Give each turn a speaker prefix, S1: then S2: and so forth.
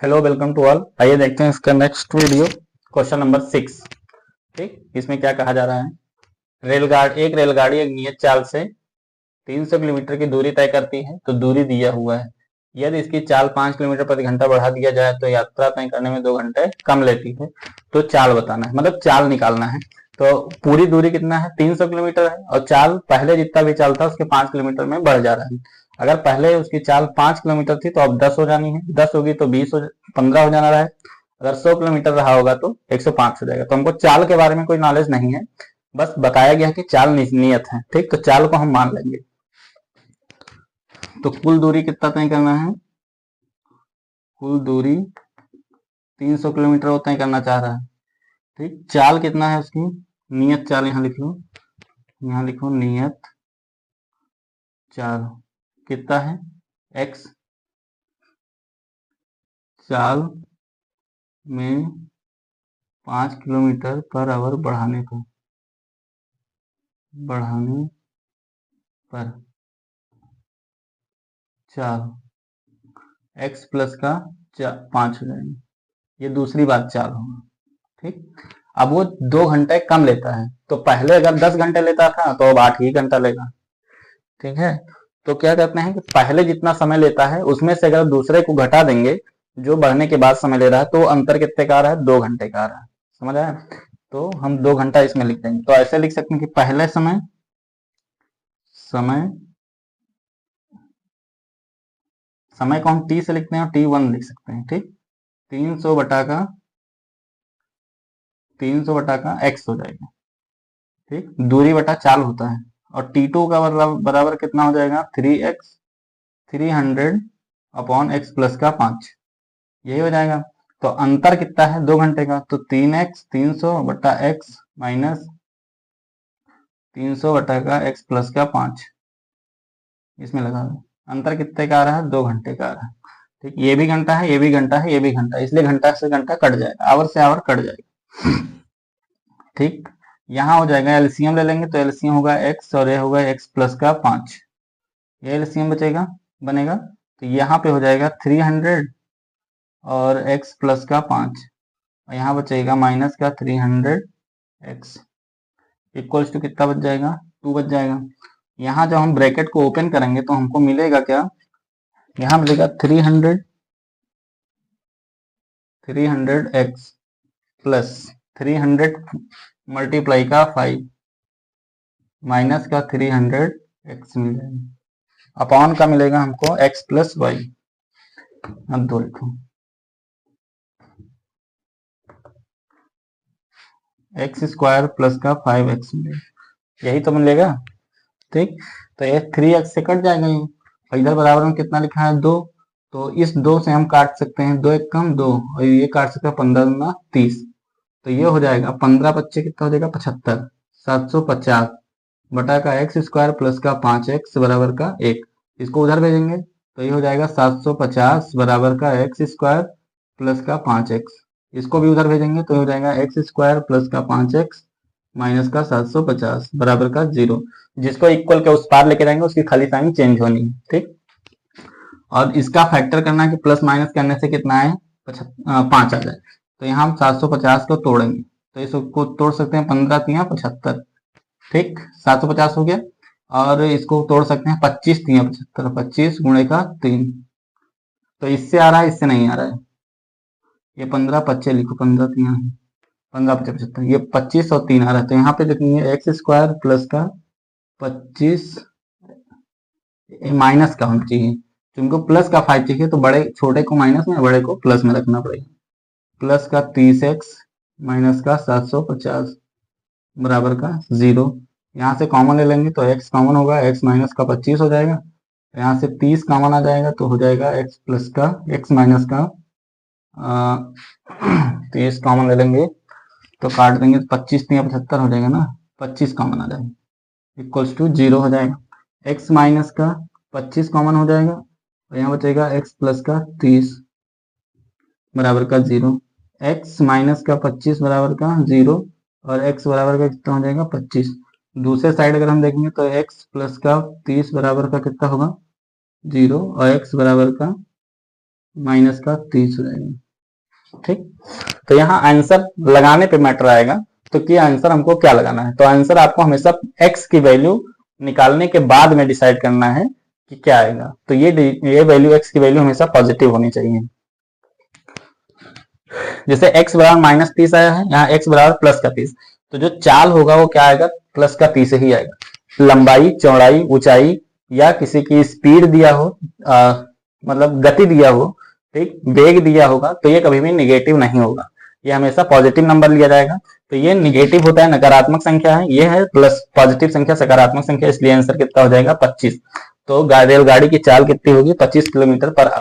S1: Hello, welcome to all. आइए देखते हैं इसका नेक्स्ट वीडियो। Question number 6। ठीक, इसमें क्या कहा जा रहा है। एक रेलगाड़ी एक नियत चाल से 300 किलोमीटर की दूरी तय करती है, तो दूरी दिया हुआ है। यदि इसकी चाल 5 किलोमीटर प्रति घंटा बढ़ा दिया जाए तो यात्रा तय करने में 2 घंटे कम लेती है। तो चाल बताना है, मतलब चाल निकालना है। तो पूरी दूरी कितना है, 300 किलोमीटर है, और चाल पहले जितना भी चाल था उसके 5 किलोमीटर में बढ़ जा रहा है। अगर पहले उसकी चाल 5 किलोमीटर थी तो अब 10 हो जानी है, 10 होगी तो 15 हो जाना है। अगर 100 किलोमीटर रहा होगा तो 105 हो जाएगा। तो हमको चाल के बारे में कोई नॉलेज नहीं है, बस बताया गया है कि चाल नियत है। ठीक, तो चाल को हम मान लेंगे। तो कुल दूरी कितना तय करना है, कुल दूरी 300 किलोमीटर वो तय करना चाह रहा है। ठीक, चाल कितना है उसकी, नियत चाल यहाँ लिख लो, यहाँ लिखो नियत चाल कितना है, x। चाल में 5 किलोमीटर पर आवर बढ़ाने पर चाल x प्लस का 5 हो जाएगा। ये दूसरी बात चाल होगा। ठीक, अब वो 2 घंटे कम लेता है, तो पहले अगर 10 घंटे लेता था तो अब 8 ही घंटा लेगा। ठीक है, तो क्या कहते हैं कि पहले जितना समय लेता है उसमें से अगर दूसरे को घटा देंगे जो बढ़ने के बाद समय ले रहा है, तो अंतर कितने का आ रहा है, 2 घंटे का आ रहा है। समझ आया। तो हम 2 घंटा इसमें लिख देंगे। तो ऐसे लिख सकते हैं कि पहले समय को हम t से लिखते हैं और t1 लिख सकते हैं। ठीक, 300 बटा का x हो जाएगा। ठीक, दूरी बटा चाल होता है, और t2 का बराबर कितना हो जाएगा, 3x 300 अपॉन x प्लस का 5, यही हो जाएगा। तो अंतर कितना है, 2 घंटे का, तो 3x 300 बटा x माइनस 300 बटा का x प्लस का 5, इसमें लगा दो। अंतर कितने का आ रहा है, 2 घंटे का आ रहा है। ठीक, ये भी घंटा है, ये भी घंटा है, ये भी घंटा है, इसलिए घंटा से घंटा कट जाएगा, आवर से आवर कट जाएगा। ठीक, यहाँ हो जाएगा, एलसीएम ले लेंगे तो एलसीएम होगा x और ये होगा x प्लस का 5, ये एलसीएम बनेगा। तो यहाँ पे हो जाएगा 300 और x प्लस का 5, और यहाँ बचेगा माइनस का 300x इक्वल्स टू कितना बच जाएगा, 2 बच जाएगा। यहाँ जब हम ब्रैकेट को ओपन करेंगे तो हमको मिलेगा क्या, यहाँ मिलेगा 300x प्लस 300 मल्टीप्लाई का 5 माइनस का 300x मिल जाएगा, अपॉन का मिलेगा हमको x प्लस वाई। अब दो लिखो, एक्स स्क्वायर प्लस का 5x मिलेगा, यही तो मिलेगा। ठीक, तो ये 3x से कट जाएगा, ये इधर बराबर में कितना लिखा है, 2, तो इस 2 से हम काट सकते हैं, 2 एक कम 2, और ये काट सकते हैं 15 दूना 30, तो ये हो जाएगा 15 बच्चे कितना हो जाएगा, 75, 750 बटा का एक्स स्क्वायर प्लस का 5x बराबर का 1। इसको उधर भेजेंगे तो ये हो जाएगा 750 बराबर का एक्स स्क्वायर प्लस का 5x। इसको भी उधर भेजेंगे तो हो जाएगा एक्स स्क्वायर प्लस का 5x माइनस का 750 बराबर का 0। जिसको इक्वल के उस पार लेके जाएंगे उसकी खाली साइन चेंज होनी है। ठीक, और इसका फैक्टर करना है कि प्लस माइनस करने से कितना है, 5 आ जाए। तो यहाँ हम 750 को तोड़ेंगे, तो इसको तोड़ सकते हैं 15 तिया 75। ठीक, 750 हो गया, और इसको तोड़ सकते हैं 25 तिया 75, 25 गुणे का 3, तो इससे आ रहा है, इससे नहीं आ रहा है। ये 15 25 लिखो, 15 तिया 15 25 75, ये 25 और 3 आ रहा है। तो यहाँ पे लिखेंगे एक्स स्क्वायर प्लस का 25 माइनस का होना चाहिए, तुमको प्लस का 5 चाहिए, तो बड़े छोटे को माइनस में, बड़े को प्लस में रखना पड़ेगा। प्लस का 30x माइनस का 750 बराबर का 0। यहाँ से कॉमन ले लेंगे तो x कॉमन होगा, x माइनस का 25 हो जाएगा, यहाँ से 30 कॉमन आ जाएगा तो हो जाएगा x प्लस का x माइनस का 30 कॉमन ले लेंगे तो काट देंगे, 25 या 75 हो जाएगा ना, 25 कॉमन आ जाएगा इक्वल्स टू 0 हो जाएगा। x माइनस का 25 कॉमन हो जाएगा, और यहाँ बचेगा x प्लस का 30 बराबर का 0। x माइनस का 25 बराबर का 0, और x बराबर का कितना हो जाएगा, 25। दूसरे साइड अगर हम देखेंगे तो x प्लस का 30 बराबर का कितना होगा, 0, और x बराबर का माइनस का 30 हो जाएगा। ठीक, तो यहाँ आंसर लगाने पे मैटर आएगा, तो कि आंसर हमको क्या लगाना है। तो आंसर आपको हमेशा x की वैल्यू निकालने के बाद में डिसाइड करना है कि क्या आएगा। तो ये वैल्यू x की वैल्यू हमेशा पॉजिटिव होनी चाहिए। जैसे x बराबर -30 आया है, यहाँ x बराबर प्लस का 30, तो जो चाल होगा वो क्या आएगा, प्लस का 30 ही आएगा। लंबाई, चौड़ाई, ऊंचाई या किसी की स्पीड दिया हो, मतलब गति दिया हो, ठीक, वेग दिया होगा, तो ये कभी भी निगेटिव नहीं होगा, ये हमेशा पॉजिटिव नंबर लिया जाएगा। तो ये निगेटिव होता है, नकारात्मक संख्या है, ये है प्लस पॉजिटिव संख्या, सकारात्मक संख्या, इसलिए आंसर कितना हो जाएगा 25। तो रेलगाड़ी की चाल कितनी होगी, 25 किलोमीटर पर